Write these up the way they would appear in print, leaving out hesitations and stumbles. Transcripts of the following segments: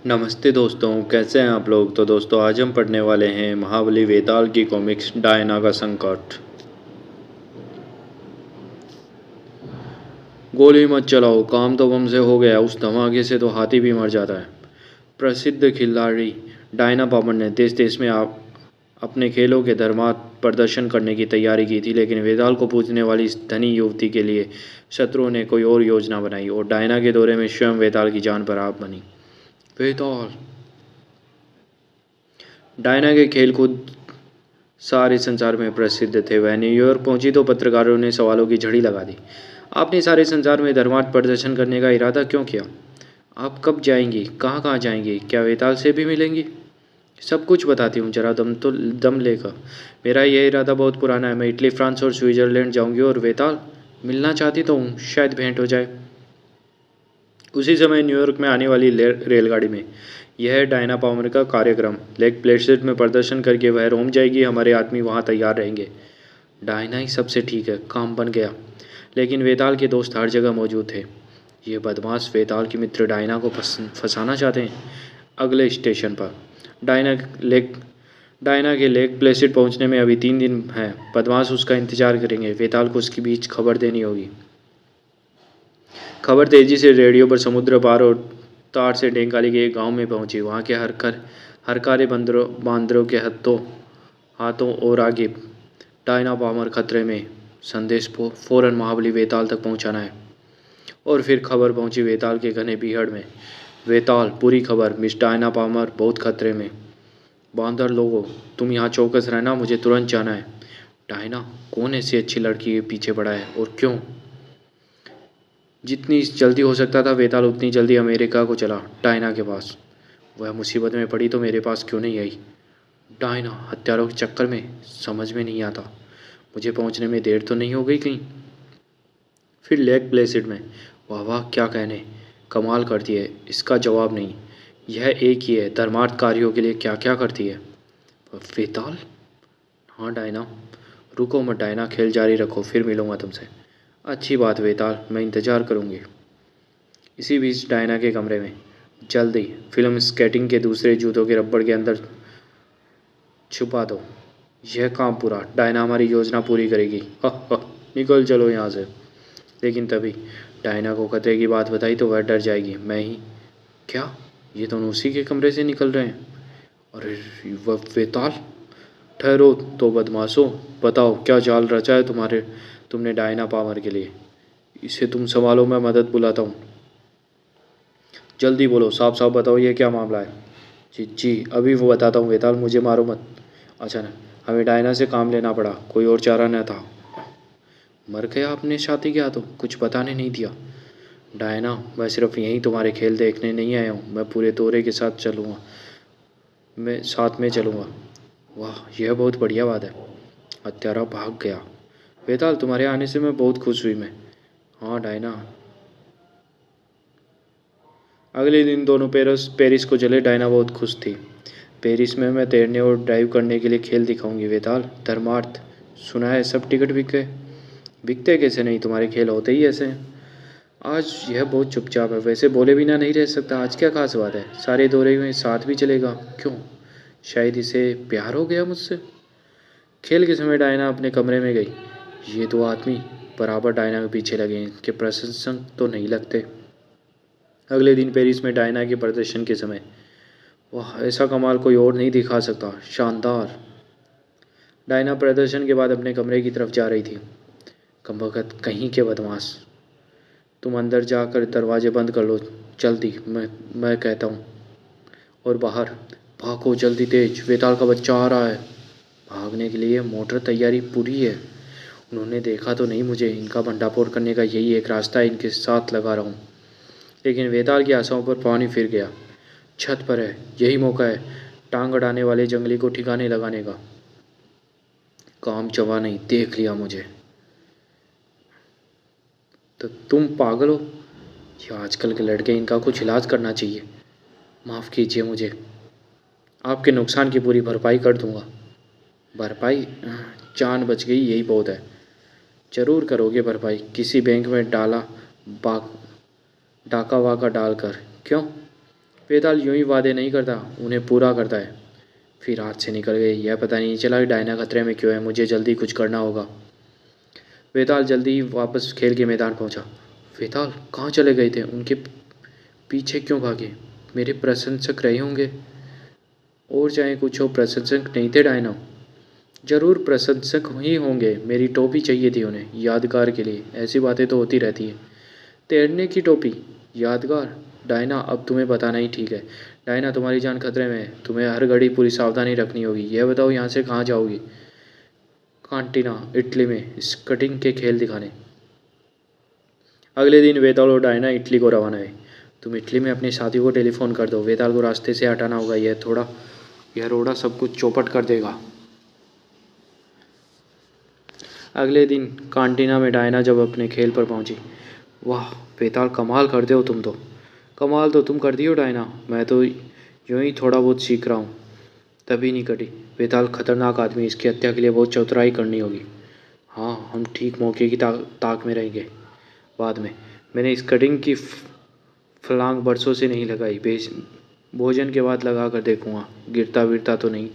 नमस्ते दोस्तों, कैसे हैं आप लोग। तो दोस्तों आज हम पढ़ने वाले हैं महाबली वेताल की कॉमिक्स डायना का संकट। गोली मत चलाओ, काम तो बम से हो गया, उस धमाके से तो हाथी भी मर जाता है। प्रसिद्ध खिलाड़ी डायना पामर ने देश देश में आप अपने खेलों के धर्मार्थ प्रदर्शन करने की तैयारी की थी, लेकिन वेताल को पूजने वाली इस धनी युवती के लिए शत्रुओं ने कोई और योजना बनाई और डायना के दौरे में स्वयं वेताल की जान पर आप बनी। वेताल डायना के खेल कूद सारे संसार में प्रसिद्ध थे। वह न्यूयॉर्क पहुंची तो पत्रकारों ने सवालों की झड़ी लगा दी। आपने सारे संसार में धर्मार्थ प्रदर्शन करने का इरादा क्यों किया? आप कब जाएंगी? कहाँ कहाँ जाएंगी? क्या वेताल से भी मिलेंगी? सब कुछ बताती हूँ, जरा दम लेकर। मेरा यह इरादा बहुत पुराना है। मैं इटली, फ्रांस और स्विट्जरलैंड जाऊंगी और वेताल मिलना चाहती तो हूँ, शायद भेंट हो जाए। उसी समय न्यूयॉर्क में आने वाली रेलगाड़ी में यह है डायना पामर का कार्यक्रम। लेक प्लेसिड में प्रदर्शन करके वह रोम जाएगी, हमारे आदमी वहाँ तैयार रहेंगे। डायना ही सबसे ठीक है, काम बन गया। लेकिन वेताल के दोस्त हर जगह मौजूद थे। ये बदमाश वेताल की मित्र डायना को फंसाना चाहते हैं। अगले स्टेशन पर डायना लेक डायना के लेक प्लेसिड पहुंचने में अभी 3 दिन हैं। बदमाश उसका इंतजार करेंगे। वेताल को उसके बीच खबर देनी होगी। खबर तेजी से रेडियो पर समुद्र पार और तार से डेंकाली के एक गांव में पहुंची। वहां के हरकारे बांदरों के हाथों और आगे डायना पामर खतरे में। संदेश फौरन महाबली वेताल तक पहुंचाना है। और फिर खबर पहुंची वेताल के घने बीहड़ में। वेताल, पूरी खबर, मिस डायना पामर बहुत खतरे में। बांदर लोगों, तुम यहाँ चौकस रहना, मुझे तुरंत जाना है। डायना, कौन ऐसी अच्छी लड़की के पीछे पड़ा है और क्यों? जितनी जल्दी हो सकता था वेताल उतनी जल्दी अमेरिका को चला, डायना के पास। वह मुसीबत में पड़ी तो मेरे पास क्यों नहीं आई? डायना हत्यारों के चक्कर में, समझ में नहीं आता। मुझे पहुंचने में देर तो नहीं हो गई कहीं? फिर लेक प्लेसिड में, वाह वाह क्या कहने, कमाल करती है, इसका जवाब नहीं। यह एक ही है, धर्मार्थ कार्यों के लिए क्या क्या करती है। वेताल? हाँ डायना। रुको मत डायना, खेल जारी रखो, फिर मिलूंगा तुमसे। अच्छी बात वेताल, मैं इंतज़ार करूंगी। इसी बीच डायना के कमरे में, जल्दी फिल्म स्केटिंग के दूसरे जूतों के रबड़ के अंदर छुपा दो। यह काम पूरा, डायना हमारी योजना पूरी करेगी। निकल चलो यहाँ से। लेकिन तभी डायना को खतरे की बात बताई तो वह डर जाएगी। मैं ही? क्या? ये दोनों उसी के कमरे से निकल रहे हैं? अरे वह वेताल। ठहरो तो बदमाशो, बताओ क्या जाल रचा है तुमने डायना पामर के लिए। इसे तुम संभालो, मैं मदद बुलाता हूँ। जल्दी बोलो, साफ साफ बताओ ये क्या मामला है। जी जी, अभी वो बताता हूँ वेताल, मुझे मारो मत। अचानक हमें डायना से काम लेना पड़ा, कोई और चारा न था। मर गया अपने साथी के हाथों, कुछ बताने नहीं दिया। डायना, मैं सिर्फ यहीं तुम्हारे खेल देखने नहीं आया हूँ, मैं पूरे दौरे के साथ चलूँगा। मैं साथ में चलूँगा। वाह, यह बहुत बढ़िया बात है। हत्यारा भाग गया। वेताल, तुम्हारे आने से मैं बहुत खुश हुई। मैं? हाँ डायना। अगले दिन दोनों पेरिस को चले। डायना बहुत खुश थी। पेरिस में मैं तैरने और ड्राइव करने के लिए खेल दिखाऊंगी। वेताल, धर्मार्थ, सुना है सब टिकट बिक गए। बिकते कैसे नहीं, तुम्हारे खेल होते ही ऐसे हैं। आज यह बहुत चुपचाप है, वैसे बोले बिना नहीं रह सकता। आज क्या खास बात है? सारे दौरे में साथ भी चलेगा? क्यों? शायद इसे प्यार हो गया मुझसे। खेल के समय डायना अपने कमरे में गई। ये दो आदमी बराबर डायना के पीछे लगे हैं, इनके प्रशंसक तो नहीं लगते। अगले दिन पेरिस में डायना के प्रदर्शन के समय, वाह ऐसा कमाल कोई और नहीं दिखा सकता, शानदार। डायना प्रदर्शन के बाद अपने कमरे की तरफ जा रही थी। कमबख्त कहीं के बदमाश, तुम अंदर जाकर दरवाजे बंद कर लो, जल्दी, मैं कहता हूँ। और बाहर, भागो जल्दी, तेज, वेताल का बच्चा आ रहा है। भागने के लिए मोटर तैयारी पूरी है। उन्होंने देखा तो नहीं मुझे, इनका भंडाफोड़ करने का यही एक रास्ता है, इनके साथ लगा रहा हूँ। लेकिन वेताल की आशाओं पर पानी फिर गया। छत पर है, यही मौका है टांग अड़ाने वाले जंगली को ठिकाने लगाने का। काम चवा नहीं, देख लिया मुझे। तो तुम पागल हो? ये आजकल के लड़के, इनका कुछ इलाज करना चाहिए। माफ़ कीजिए मुझे, आपके नुकसान की पूरी भरपाई कर दूंगा। भरपाई? जान बच गई, यही बहुत है। ज़रूर करोगे भरपाई, किसी बैंक में डाका वाका डालकर। क्यों? वेताल यूं ही वादे नहीं करता, उन्हें पूरा करता है। फिर हाथ से निकल गए। यह पता नहीं चला कि डायना खतरे में क्यों है। मुझे जल्दी कुछ करना होगा। वेताल जल्दी ही वापस खेल के मैदान पहुंचा। वेताल कहाँ चले गए थे? उनके पीछे क्यों भागे? मेरे प्रशंसक रहे होंगे। और चाहे कुछ हो, प्रशंसक नहीं थे डायना। जरूर प्रशंसक ही होंगे। मेरी टोपी चाहिए थी उन्हें, यादगार के लिए। ऐसी बातें तो होती रहती हैं। तैरने की टोपी, यादगार। डायना, अब तुम्हें बताना ही ठीक है। डायना, तुम्हारी जान खतरे में है। तुम्हें हर घड़ी पूरी सावधानी रखनी होगी। यह बताओ, यहाँ से कहाँ जाओगी? कांटीना, इटली में स्केटिंग के खेल दिखाने। अगले दिन वेताल और डायना इटली को रवाना हुए। तुम इटली में अपने साथी को टेलीफोन कर दो। वेताल को रास्ते से हटाना होगा। यह रोड़ा सब कुछ चौपट कर देगा। अगले दिन कांटीना में डायना जब अपने खेल पर पहुंची। वाह वेताल, कमाल करते हो तुम तो। कमाल तो तुम कर दी हो डायना। मैं तो यूं ही थोड़ा बहुत सीख रहा हूँ। तभी नहीं कटी। वेताल खतरनाक आदमी, इसकी हत्या के लिए बहुत चतुराई करनी होगी। हाँ, हम ठीक मौके की ताक में रहेंगे। बाद में मैंने इस कटिंग की फलांग बरसों से नहीं लगाई। भोजन के बाद लगा कर देखूंगा, गिरता विरता तो नहीं।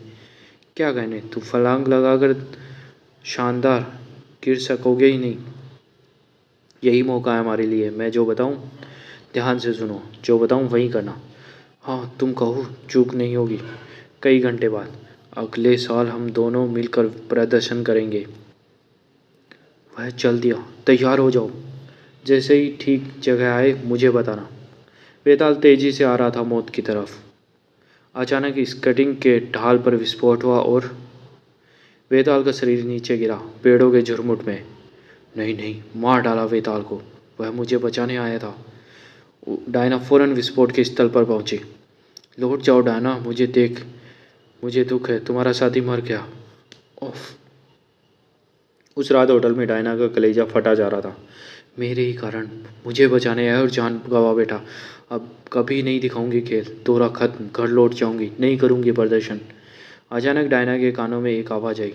क्या कहने, तू फलांग लगा कर शानदार गिर सकोगे ही नहीं। यही मौका है हमारे लिए। मैं जो बताऊं ध्यान से सुनो, जो बताऊं वही करना। हाँ, तुम कहो, चूक नहीं होगी। कई घंटे बाद अगले साल हम दोनों मिलकर प्रदर्शन करेंगे। वह चल दिया। तैयार हो जाओ। जैसे ही ठीक जगह आए मुझे बताना। वेताल तेजी से आ रहा था मौत की तरफ। अचानक स्केटिंग के ढाल पर विस्फोट हुआ और वेताल का शरीर नीचे गिरा, पेड़ों के झुरमुट में। नहीं नहीं, मार डाला वेताल को। वह मुझे बचाने आया था। डायना फौरन विस्फोट के स्थल पर पहुंची। लौट जाओ डायना, मुझे दुख है, तुम्हारा साथी मर गया। ओफ। उस रात होटल में डायना का कलेजा फटा जा रहा था। मेरे ही कारण मुझे बचाने आया और जान गवा बैठा। अब कभी नहीं दिखाऊंगी खेल। दौरा खत्म, घर लौट जाऊंगी, नहीं करूंगी प्रदर्शन। अचानक डायना के कानों में एक आवाज़ आई।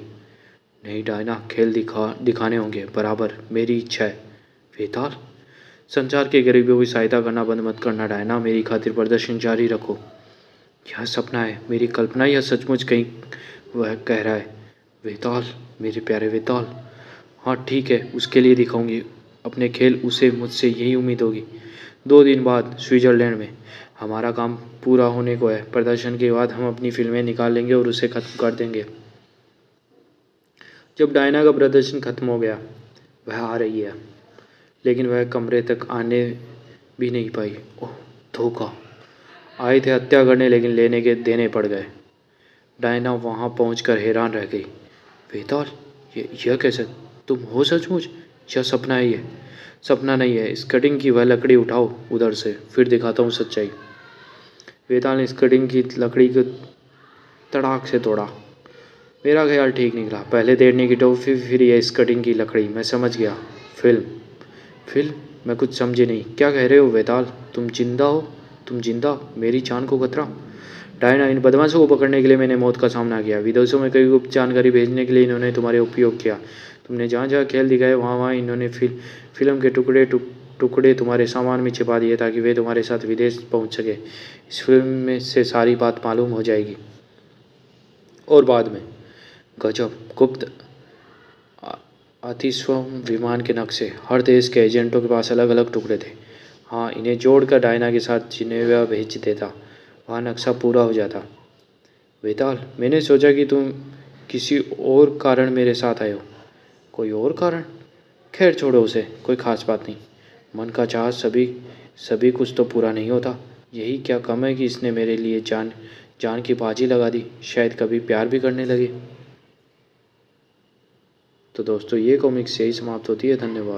नहीं डायना, खेल दिखाने होंगे बराबर, मेरी इच्छा है। वेताल, संसार के गरीबों की सहायता करना बंद मत करना डायना। मेरी खातिर प्रदर्शन जारी रखो। यह सपना है, मेरी कल्पना, या सचमुच कहीं वह कह रहा है? वेताल, मेरे प्यारे वेताल। हाँ ठीक है, उसके लिए दिखाऊंगी अपने खेल। उसे मुझसे यही उम्मीद होगी। 2 दिन बाद स्विट्ज़रलैंड में हमारा काम पूरा होने को है। प्रदर्शन के बाद हम अपनी फिल्में निकाल लेंगे और उसे ख़त्म कर देंगे। जब डायना का प्रदर्शन खत्म हो गया, वह आ रही है, लेकिन वह कमरे तक आने भी नहीं पाई। ओह धोखा। आए थे हत्या करने, लेकिन लेने के देने पड़ गए। डायना वहाँ पहुँचकर हैरान रह गई। वेताल, यह कैसे? तुम हो सचमुच, यह सपना है? ये सपना नहीं है। इस कटिंग की वह लकड़ी उठाओ उधर से, फिर दिखाता हूँ सच्चाई। वेताल ने इस कटिंग की लकड़ी को तड़ाक से तोड़ा। मेरा ख्याल ठीक निकला। पहले तैरने की टोपी, फिर ये इस कटिंग की लकड़ी। मैं समझ गया। फिल्म? फिल्म? मैं कुछ समझे नहीं। क्या कह रहे हो वेताल? तुम जिंदा हो? तुम जिंदा? मेरी जान को खतरा? डायना, इन बदमाशों को पकड़ने के लिए मैंने मौत का सामना किया। विदेशों में कई गुप्त जानकारी भेजने के लिए इन्होंने तुम्हारे उपयोग किया। तुमने जहाँ जहाँ खेल दिखाए वहाँ वहाँ इन्होंने फिल्म के टुकड़े तुम्हारे सामान में छिपा दिए, ताकि वे तुम्हारे साथ विदेश पहुँच सके। इस फिल्म में से सारी बात मालूम हो जाएगी। और बाद में गजब गुप्त अतिस्वम विमान के नक्शे। हर देश के एजेंटों के पास अलग अलग टुकड़े थे। हाँ, इन्हें जोड़कर डायना के साथ जिनेवा भेज देता। वहाँ नक्शा पूरा हो जाता। वेताल, मैंने सोचा कि तुम किसी और कारण मेरे साथ आए हो। कोई और कारण? खैर छोड़ो उसे, कोई ख़ास बात नहीं। मन का चाह सभी कुछ तो पूरा नहीं होता। यही क्या कम है कि इसने मेरे लिए जान जान की बाजी लगा दी। शायद कभी प्यार भी करने लगे। तो दोस्तों, ये कॉमिक्स यही समाप्त होती है। धन्यवाद।